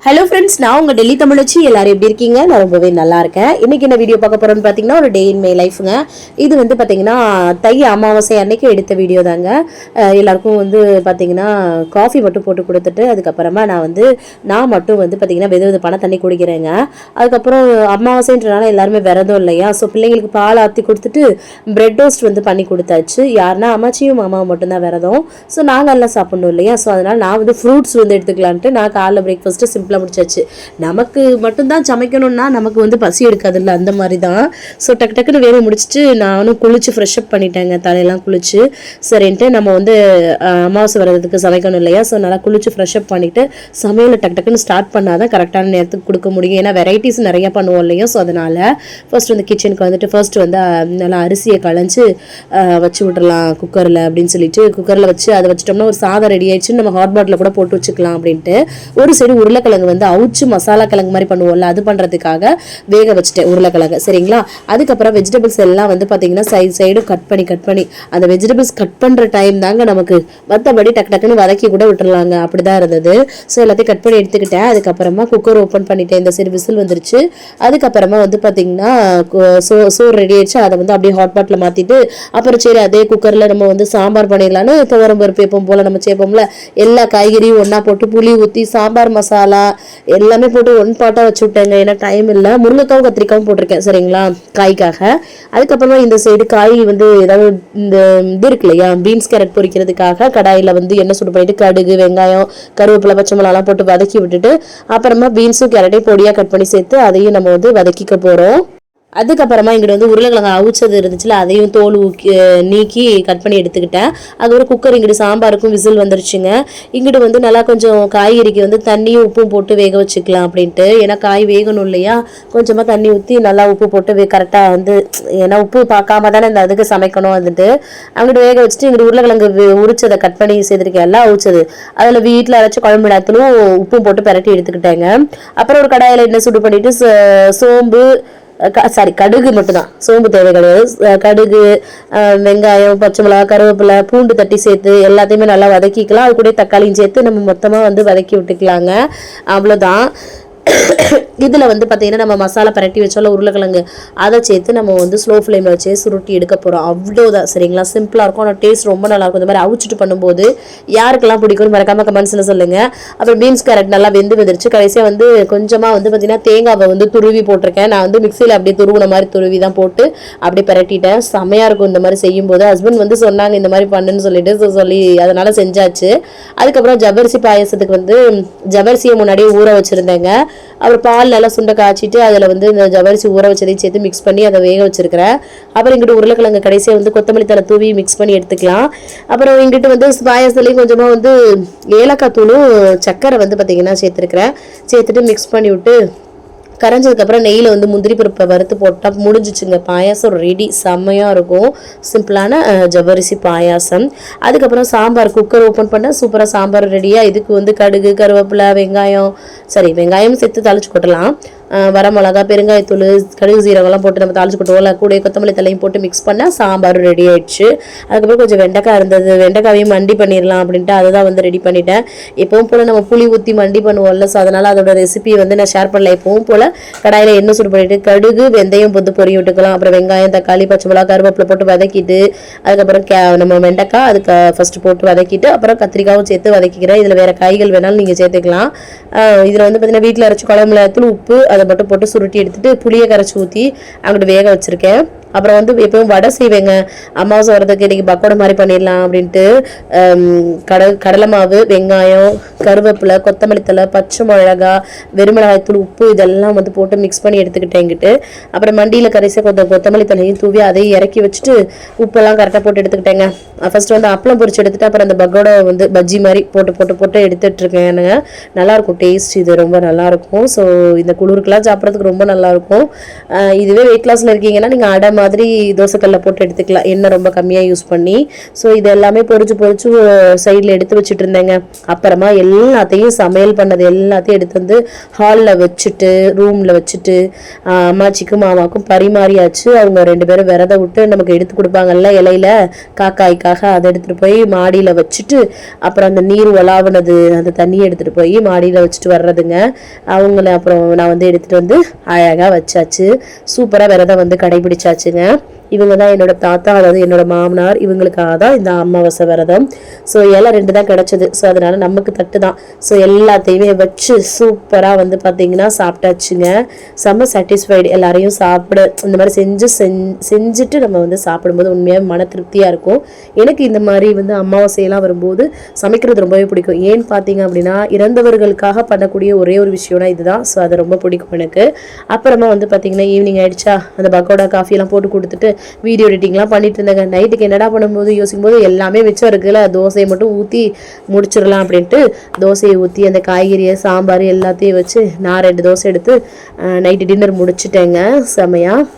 Hello friends, நான் உங்கள் டெல்லி தமிழச்சி. எல்லாரும் எப்படி இருக்கீங்க? நான் ரொம்பவே நல்லா இருக்கேன். இன்றைக்கி என்ன வீடியோ பார்க்க போகிறோன்னு பார்த்தீங்கன்னா, ஒரு டே இன் மை லைஃபுங்க. இது வந்து பார்த்தீங்கன்னா தை அமாவாசை அன்னைக்கு எடுத்த வீடியோ தாங்க. எல்லாருக்கும் வந்து பார்த்தீங்கன்னா காஃபி மட்டும் போட்டு கொடுத்துட்டு அதுக்கப்புறமா நான் மட்டும் வந்து பார்த்தீங்கன்னா வெது பணம் தண்ணி குடிக்கிறேங்க. அதுக்கப்புறம் அமாவாசைன்றனால எல்லாருமே விரதம் இல்லையா, ஸோ பிள்ளைங்களுக்கு பால் ஆற்றி கொடுத்துட்டு பிரெட் டோஸ்ட் வந்து பண்ணி கொடுத்தாச்சு. யாருன்னா அம்மாச்சியும் மாமாவும் மட்டும்தான் விரதம். ஸோ நாங்கள் எல்லாம் சாப்பிடணும் இல்லையா, ஸோ அதனால் நான் வந்து ஃப்ரூட்ஸ் வந்து எடுத்துக்கலான்ட்டு நான் காலைல பிரேக்ஃபாஸ்ட்டு சிம்பிளாக முடிச்சாச்சு. நமக்கு மட்டும்தான் சமைக்கணும்னா நமக்கு வந்து பசி எடுக்காதுல்ல, அந்த மாதிரி தான். ஸோ டக்குன்னு வேலையை முடிச்சுட்டு நானும் குளிச்சு ஃப்ரெஷ் அப் பண்ணிட்டேங்க. தலையெல்லாம் குளிச்சு சரின்ட்டு நம்ம வந்து அமாவாசை விரதத்துக்கு சமைக்கணும் இல்லையா, ஸோ நல்லா குளிச்சு ஃப்ரெஷ் அப் பண்ணிட்டு சமையலை டக்குன்னு ஸ்டார்ட் பண்ணாதான் கரெக்டான நேரத்துக்கு கொடுக்க முடியும். ஏன்னா வெரைட்டிஸ் நிறைய பண்ணுவோம் இல்லையா, ஸோ அதனால ஃபர்ஸ்ட் வந்து கிச்சனுக்கு வந்துட்டு ஃபர்ஸ்ட் வந்து நல்லா அரிசியை களைஞ்சு வச்சு விட்டுறலாம் குக்கரில் அப்படின்னு சொல்லிட்டு குக்கரில் வச்சு அதை வச்சுட்டோம்னா ஒரு சாதம் ரெடி ஆயிடுச்சு. நம்ம ஹாட் பாட்டில் கூட போட்டு வச்சுக்கலாம் அப்படின்ட்டு ஒரு சைடு உருளைக்கிழங்கு வந்து அவுச்சு மசாலா கிழங்கு மாதிரி பண்ணுவோம்ல, அது பண்ணுறதுக்காக வேக வச்சுட்டேன் உருளைக்கிழங்கு. சரிங்களா, அதுக்கப்புறம் வெஜிடபிள்ஸ் எல்லாம் வந்து பார்த்தீங்கன்னா சைடு கட் பண்ணி அந்த வெஜிடபிள்ஸ் கட் பண்ணுற டைம் தாங்க நமக்கு. மற்றபடி டக்குன்னு வதக்கி கூட விட்டுறலாங்க, அப்படிதான் இருந்தது. ஸோ எல்லாத்தையும் கட் பண்ணி எடுத்துக்கிட்டேன். அதுக்கப்புறமா குக்கர் ஓப்பன் பண்ணிட்டேன். இந்த சைடு விசில் வந்துருச்சு. அதுக்கப்புறமா வந்து பார்த்தீங்கன்னா சோறு ரெடி ஆயிடுச்சு. அதை வந்து அப்படியே ஹாட் பாட்டில் மாற்றிட்டு அப்புறம் சரி அதே குக்கரில் நம்ம வந்து சாம்பார் பண்ணிடலான்னு துவரம் பருப்பு எப்பவும் போல் நம்ம சேர்ப்போம்ல, எல்லா காய்கறியும் ஒன்றா போட்டு புளி ஊற்றி சாம்பார் மசாலா எல்லாமே போட்டு ஒன் பாட்டாக வச்சு விட்டேங்க. ஏன்னா டைம் இல்லை. முருங்கைக்காவும் கத்திரிக்காவும் போட்டிருக்கேன் சரிங்களா காய்க்காக. அதுக்கப்புறமா இந்த சைடு காய் வந்து ஏதாவது இந்த இது இருக்கு இல்லையா, பீன்ஸ் கேரட் பொரிக்கிறதுக்காக கடாயில் வந்து எண்ணெய் சுடு பண்ணிட்டு கடுகு வெங்காயம் கருவேப்பிலை பச்சை மிளகாலாம் போட்டு வதக்கி விட்டுட்டு அப்புறமா பீன்ஸும் கேரட்டையும் பொடியாக கட் பண்ணி சேர்த்து அதையும் நம்ம வந்து வதக்கிக்க போகிறோம். அதுக்கப்புறமா இங்கிட்ட வந்து உருளைக்கிழங்கு அவிச்சது இருந்துச்சுல, அதையும் தோல் நீக்கி கட் பண்ணி எடுத்துக்கிட்டேன். அது ஒரு குக்கர் இங்கிட்டு சாம்பாருக்கும் விசில் வந்துருச்சுங்க. இங்கிட்டு வந்து நல்லா கொஞ்சம் காய்கறிக்கு வந்து தண்ணியும் உப்பும் போட்டு வேக வச்சுக்கலாம் அப்படின்ட்டு. ஏன்னா காய் வேகணும் இல்லையா, கொஞ்சமாக தண்ணி ஊற்றி நல்லா உப்பு போட்டு கரெக்டாக வந்து, ஏன்னா உப்பு பார்க்காம தானே இந்த அதுக்கு சமைக்கணும். வந்துட்டு அங்கிட்டு வேக வச்சுட்டு இங்கிட்டு உருளைக்கிழங்கு உரிச்சதை கட் பண்ணி செய்திருக்கேன் எல்லாம் அவிச்சது. அதில் வீட்டில் அரைச்சி குழம்பு இடத்துலும் உப்பும் போட்டு பரட்டி எடுத்துக்கிட்டேங்க. அப்புறம் ஒரு கடாயில் எண்ணெய் சுடு பண்ணிட்டு சோம்பு கடுகு மட்டும்தான், சோம்பு தேவை கிடையாது. கடுகு வெங்காயம் பச்சை மிளகா கருவேப்பிலை பூண்டு தட்டி சேர்த்து எல்லாத்தையுமே நல்லா வதக்கிக்கலாம். அது கூட தக்காளியும் சேர்த்து நம்ம மொத்தமாக வந்து வதக்கி விட்டுக்கலாங்க. அவ்வளோதான். இதில் வந்து பார்த்தீங்கன்னா நம்ம மசாலா பரட்டி வச்சோம்ல உருளைக்கிழங்கு, அதை சேர்த்து நம்ம வந்து ஸ்லோ ஃப்ளேமில் வச்சு சுருட்டி எடுக்க போகிறோம். அவ்வளோதான் சரிங்களா, சிம்பிளாக இருக்கும். ஆனால் டேஸ்ட் ரொம்ப நல்லாயிருக்கும். இந்த மாதிரி அவிச்சிட்டு பண்ணும்போது யாருக்கெல்லாம் பிடிக்கும்னு மறக்காம கமெண்ட்ஸில் சொல்லுங்கள். அப்புறம் பீன்ஸ் கேரட் நல்லா வெந்துருச்சு. கடைசியாக வந்து கொஞ்சமாக வந்து பார்த்தீங்கன்னா தேங்காவை வந்து துருவி போட்டிருக்கேன். நான் வந்து மிக்சியில் அப்படியே துருவின மாதிரி துருவி தான் போட்டு அப்படியே பரட்டிட்டேன். செமையாக இருக்கும் இந்த மாதிரி செய்யும்போது. ஹஸ்பண்ட் வந்து சொன்னாங்க இந்த மாதிரி பண்ணுன்னு சொல்லிட்டு சொல்லி அதனால் செஞ்சாச்சு. அதுக்கப்புறம் ஜவ்வரிசி பாயசத்துக்கு வந்து ஜவ்வரிசியை முன்னாடியே ஊற வச்சுருந்தேங்க. அப்புறம் பால் நல்லா சுண்டை காய்ச்சிட்டு அதில் வந்து இந்த ஜவ்வரிசி ஊற வச்சதையும் சேர்த்து மிக்ஸ் பண்ணி அதை வேக வச்சிருக்கிறேன். அப்புறம் இங்கிட்டு உருளைக்கிழங்கு கடைசியாக வந்து கொத்தமல்லி தலை தூவி மிக்ஸ் பண்ணி எடுத்துக்கலாம். அப்புறம் இங்கிட்டு வந்து பாயசத்துலேயும் கொஞ்சமாக வந்து ஏலக்காய் தூளும் சக்கரை வந்து பார்த்திங்கன்னா சேர்த்துட்டு மிக்ஸ் பண்ணி விட்டு கரைஞ்சதுக்கப்புறம் நெய்யில் வந்து முந்திரி பருப்பை வறுத்து போட்டால் முடிஞ்சிச்சுங்க. பாயாசம் ரெடி. செம்மையாக இருக்கும் சிம்பிளான ஜவ்வரிசி பாயாசம். அதுக்கப்புறம் சாம்பார் குக்கர் ஓப்பன் பண்ணால் சூப்பராக சாம்பார் ரெடியாக. இதுக்கு வந்து கடுகு கருவேப்பிலை வெங்காயம் சேர்த்து தாளிச்சு கொட்டலாம். வரமிளகா பெருங்காயத்தூள் கடுகு சீரகம்லாம் போட்டு நம்ம தாளிச்சு கொட்டுவோம்ல, கூட கொத்தமல்லி தலையும் போட்டு மிக்ஸ் பண்ணால் சாம்பார் ரெடி ஆயிடுச்சு. அதுக்கப்புறம் கொஞ்சம் வெண்டைக்காய் இருந்தது, வெண்டைக்காவையும் மண்டி பண்ணிடலாம் அப்படின்ட்டு அதை தான் வந்து ரெடி பண்ணிட்டேன். எப்பவும் போல் நம்ம புளி ஊற்றி மண்டி பண்ணுவோம்ல, ஸோ அதனால் அதோட ரெசிபியை வந்து நான் ஷேர் பண்ணல. எப்பவும் போல் கடாயில் எண்ணெய் சுடு பண்ணிவிட்டு கடுகு வெந்தயம் பொத்து பொறி விட்டுக்கலாம். அப்புறம் வெங்காயம் தக்காளி பச்சை மிளகா கருவேப்பிலை போட்டு வதக்கிட்டு அதுக்கப்புறம் நம்ம வெண்டைக்காய் அதுக்கு ஃபஸ்ட்டு போட்டு வதக்கிட்டு அப்புறம் கத்திரிக்காயும் சேர்த்து வதக்கிக்கிறேன். இதில் வேறு காய்கள் வேணாலும் நீங்கள் சேர்த்துக்கலாம். இதில் வந்து பார்த்தீங்கன்னா வீட்டில் அரைச்சி குழம்பு மிளகாய்த்தூள் உப்பு அதை மட்டும் போட்டு சுருட்டி எடுத்துட்டு புளியை கரைச்சி ஊற்றி அங்கிட்டு வேக வச்சுருக்கேன். அப்புறம் வந்து எப்பவும் வடை செய்வேங்க. அமாவாசை வரதுக்கு இன்றைக்கி பக்கோடை மாதிரி பண்ணிடலாம் அப்படின்ட்டு கடலை மாவு வெங்காயம் கருவேப்பிலை கொத்தமல்லி தழை பச்சை மிளகா வெறுமிளகாய்த்தூள் உப்பு இதெல்லாம் வந்து போட்டு மிக்ஸ் பண்ணி எடுத்துக்கிட்டேங்கிட்டு அப்புறம் மண்டியில் கரைசியாக கொத்தமல்லி தலையும் தூவி அதையும் இறக்கி வச்சுட்டு உப்பெல்லாம் கரெக்டாக போட்டு எடுத்துக்கிட்டேங்க. ஃபர்ஸ்ட் வந்து அப்பளம் பொரிச்சு எடுத்துட்டு அப்புறம் அந்த பக்கோடை வந்து பஜ்ஜி மாதிரி போட்டு எடுத்துட்ருக்கேன். நல்லாயிருக்கும் டேஸ்ட், இது ரொம்ப நல்லாயிருக்கும். ஸோ இந்த குளிருக்கெல்லாம் சாப்பிட்றதுக்கு ரொம்ப நல்லாயிருக்கும். இதுவே வெயிட் லாஸில் இருக்கீங்கன்னா நீங்கள் அடை மாதிரி தோசைக்கல்ல போட்டு எடுத்துக்கலாம், எண்ணெய் ரொம்ப கம்மியாக யூஸ் பண்ணி. ஸோ இது எல்லாமே பொரிச்சு சைடில் எடுத்து வச்சுட்டு இருந்தேங்க. அப்புறமா எல்லாத்தையும் சமையல் பண்ணது எல்லாத்தையும் எடுத்து வந்து ஹாலில் வச்சுட்டு ரூமில் வச்சுட்டு அம்மாச்சிக்கும் மாமாவுக்கும் பரிமாறியாச்சு. அவங்க 2 பேரும் விரதம் விட்டு நமக்கு எடுத்து கொடுப்பாங்கல்ல இலையில காக்காய்க்காக, அதை எடுத்துகிட்டு போய் மாடியில் வச்சுட்டு அப்புறம் அந்த நீர் உலாவுனது அந்த தண்ணியை எடுத்துகிட்டு போய் மாடியில் வச்சுட்டு வர்றதுங்க. அவங்கள அப்புறம் நான் வந்து எடுத்துகிட்டு வந்து அழகாக வச்சாச்சு. சூப்பராக விரதம் வந்து கடைபிடிச்சாச்சுங்க. இவங்க தான் என்னோட தாத்தா, அதாவது என்னோட மாமனார். இவங்களுக்காக தான் இந்த அமாவாசை விரதம். ஸோ இலை 2 தான் கிடச்சிது. ஸோ அதனால நமக்கு தட்டு தான். ஸோ எல்லாத்தையுமே வச்சு சூப்பராக வந்து பார்த்தீங்கன்னா சாப்பிட்டாச்சுங்க. செம்ம சாட்டிஸ்ஃபைடு. எல்லாரையும் சாப்பிட இந்த மாதிரி செஞ்சுட்டு நம்ம வந்து சாப்பிடும்போது உண்மையாக மன திருப்தியாக இருக்கும். எனக்கு இந்த மாதிரி வந்து அமாவாசையெல்லாம் வரும்போது சமைக்கிறது ரொம்பவே பிடிக்கும். ஏன்னு பார்த்தீங்க அப்படின்னா இறந்தவர்களுக்காக பண்ணக்கூடிய ஒரே ஒரு விஷயம்னா இதுதான். ஸோ அது ரொம்ப பிடிக்கும் எனக்கு. அப்புறமா வந்து பார்த்தீங்கன்னா ஈவினிங் ஆயிடுச்சா, அந்த பக்கோடா காஃபியெல்லாம் போட்டு கொடுத்துட்டு வீடியோ எடிட்டிங்லாம் பண்ணிட்டு இருந்தேங்க. நைட்டுக்கு என்னடா பண்ணும்போது யோசிக்கும் போது எல்லாமே மிச்சம் இருக்குல்ல, தோசையை மட்டும் ஊற்றி முடிச்சிடலாம் அப்படின்ட்டு தோசையை ஊற்றி அந்த காய்கறியை சாம்பார் எல்லாத்தையும் வச்சு நான் 2 தோசை எடுத்து நைட்டு டின்னர் முடிச்சுட்டேங்க. செமையாக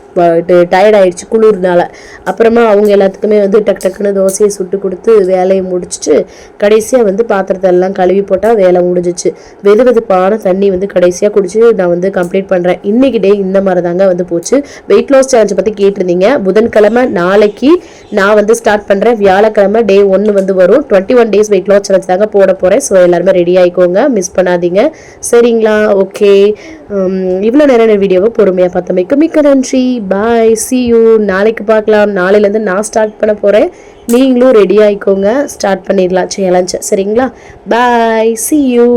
டயர்ட் ஆயிடுச்சு குளிர்னால. அப்புறமா அவங்க எல்லாத்துக்குமே வந்து டக்குன்னு தோசையை சுட்டு கொடுத்து வேலையை முடிச்சுட்டு கடைசியாக வந்து பாத்திரத்தை எல்லாம் கழுவி போட்டால் வேலை முடிஞ்சிச்சு. வெதுவெதுப்பான தண்ணி வந்து கடைசியாக குடிச்சு நான் வந்து கம்ப்ளீட் பண்ணுறேன். இன்னைக்கு டே இந்த மாதிரி தாங்க வந்து போச்சு. வெயிட் லாஸ் சேலஞ்சை பற்றி கேட்டிருந்தீங்க. புதன்கிழமை நாளைக்கு நான் வந்து ஸ்டார்ட் பண்ணுறேன். வியாழக்கிழமை டே 1 வந்து வரும். 21 days வெயிட் லாஸ் சேலஞ்ச் தாங்க போட போகிறேன். ஸோ எல்லாருமே ரெடி ஆகிக்கோங்க, மிஸ் பண்ணாதீங்க சரிங்களா? ஓகே, இவ்வளோ நேரம் வீடியோவை பொறுமையாக பார்த்தமைக்கு மிக்க நன்றி. பாய், see you. நாளைக்கு பார்க்கலாம். நாளையிலேருந்து நான் ஸ்டார்ட் பண்ண போகிறேன். நீங்களும் ரெடி ஆகிக்கோங்க, ஸ்டார்ட் பண்ணிடலாம் சேலஞ்சை சரிங்களா? பாய், see you.